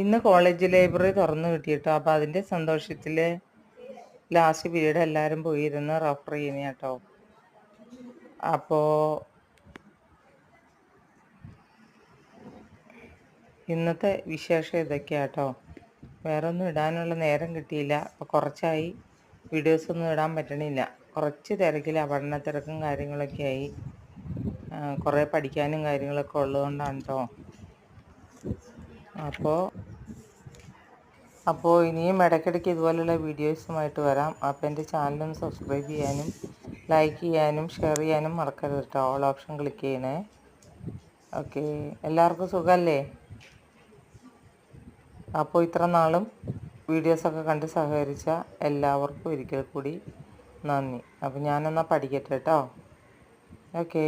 ഇന്ന് college library തുറന്നു കിട്ടിയിട്ടോ. അപ്പോൾ അതിൻ്റെ സന്തോഷത്തിൽ ലാസ്റ്റ് പീരീഡ് എല്ലാവരും പോയിരുന്ന് റെഫർ ചെയ്യുന്ന കേട്ടോ. അപ്പോൾ ഇന്നത്തെ വിശേഷം ഇതൊക്കെയാട്ടോ. വേറെ ഒന്നും ഇടാനുള്ള നേരം കിട്ടിയില്ല. അപ്പോൾ കുറച്ചായി വീഡിയോസൊന്നും ഇടാൻ പറ്റണില്ല. കുറച്ച് തിരക്കില്ല, പഠന തിരക്കും കാര്യങ്ങളൊക്കെ ആയി. കുറേ പഠിക്കാനും കാര്യങ്ങളൊക്കെ ഉള്ളതുകൊണ്ടാണ് കേട്ടോ. അപ്പോൾ ഇനിയും ഇടയ്ക്കിടയ്ക്ക് ഇതുപോലുള്ള വീഡിയോസുമായിട്ട് വരാം. അപ്പോൾ എൻ്റെ ചാനലൊന്ന് സബ്സ്ക്രൈബ് ചെയ്യാനും ലൈക്ക് ചെയ്യാനും ഷെയർ ചെയ്യാനും മറക്കരുത് കേട്ടോ. ഓൾ ഓപ്ഷൻ ക്ലിക്ക് ചെയ്യണേ. ഓക്കെ, എല്ലാവർക്കും സുഖമല്ലേ? അപ്പോൾ ഇത്ര നാളും വീഡിയോസൊക്കെ കണ്ട് സഹകരിച്ച എല്ലാവർക്കും ഒരിക്കൽ കൂടി നന്ദി. അപ്പോൾ ഞാനെന്നാൽ പഠിക്കട്ടെ കേട്ടോ. ഓക്കേ.